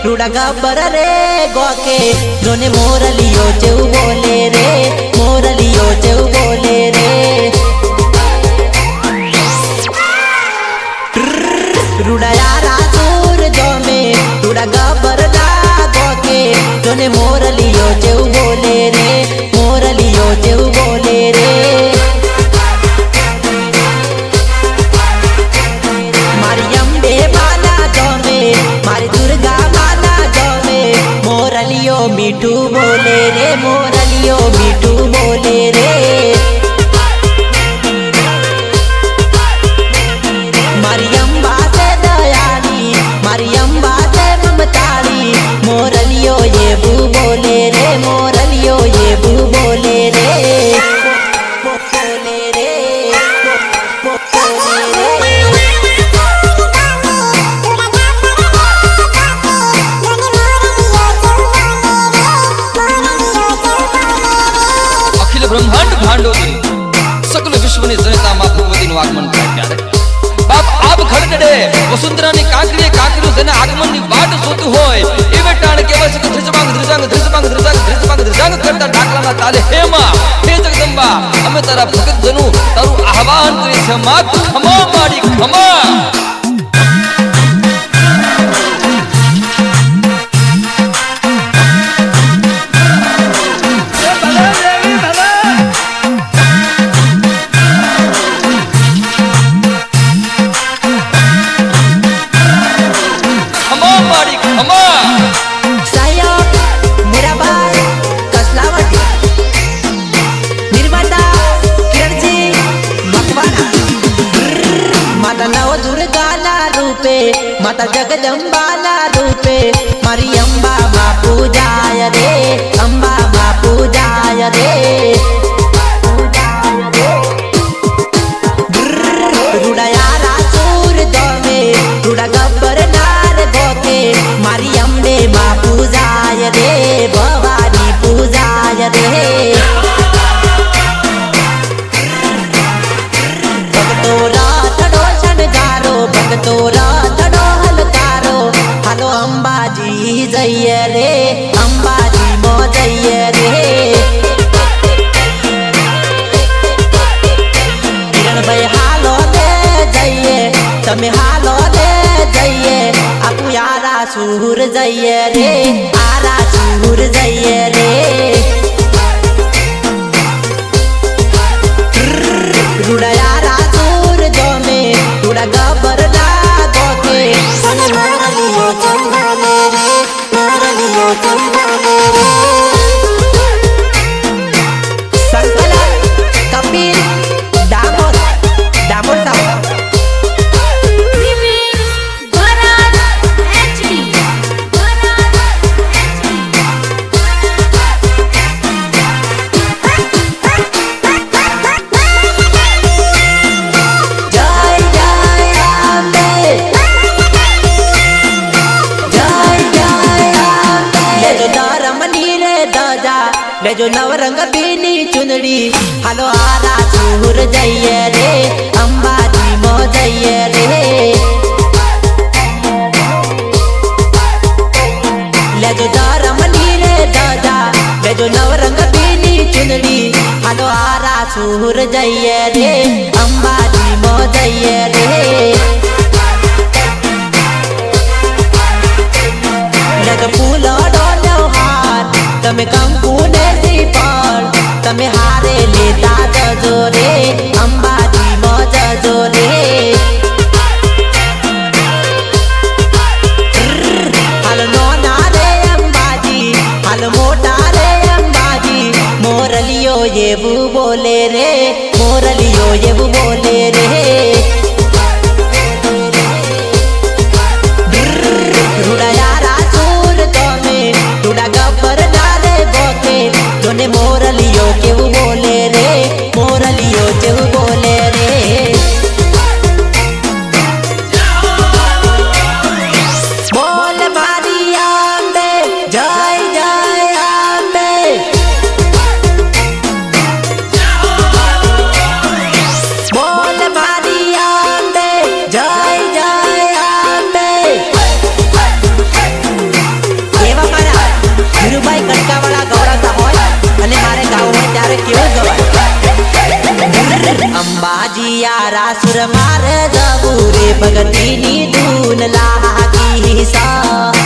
रूड़ा गब्बर रे गोके जोने मोरलियो चेउ बोले रे मोरलियो चेउ बोले रे रूड़ा यारा सूर जो में रूड़ा गब्बर ला गोके जोने मोरलियो चेउ बोले रे मोरलियो चेउ बोले रे मारी अम्बे बाला जो में मारी दुर्गा मोरलियो मीठू बोले रे मोरलियो मीठू बोले रे मारी अम्बा से दयाली मारी अम्बा से ममताली मोरलियो ये बू बोले रे मोरलियो ये बू बोले रे बोले रे ब्रह्मांड भांडोदरी सकल विश्व ने जनता मां भगवती નું આગમન થાય ત્યારે બાપ આપ ખડકડે વસુંધરા ની કાકરીએ કાકરીઓ જેને આગમન ની વાટ જોતું હોય એવે ટાણ કેવા છે કે ધ્રજબાંગ ધ્રજાંગ કરતા ડાકલાના તાલે હે માં હે જગદંબા અમે તારા ભગત જનો તારું આહવાન કરી છે માં ખમા માડી ખમા माता जगदम्बाला रूपे मारी अम्बा मां पूजाय रे अम्बा मां पूजाय रे रूड़ा यारा सूर दोमे रूड़ा गब्बर नार गोके मारी अम्बे मां पूजाय रे भवानी पूजाय रे भक्तोरा तड़ो शणगारो भक्तोरा अंबाजी जय रे अंबाजी मो जय रे किरण भाई हालो दे जइए तमे हालो दे जइए आपू यारा सूर जय रे आरा सूर जय रे रूड़ा यारा सूर जो में रूड़ा गब्बर ला गोके मोरलियो चंदने रे मोरलियो चंदने रे संकलन कपिल दामोद दामोद साहब ले जो नवरंग बीनी चुनड़ी हालो आरा सूर जय रे अंबाजी मो जय रे ले जो दारमनी रे दादा ले जो नवरंग बीनी चुनड़ी हालो आरा सूर जय रे अंबाजी मो जय रे ले जो फूलो डोलो हार तमे कंकु ने दीपाल तमे हारे लेता जजो रे अंबाजी मो जजो रे हाल नोना रे अंबाजी हाल मोटा रे अंबाजी मोरलियो ये बू बोले रे मोरलियो ये बू बोले रे ભગતીની ધૂન લાગી સા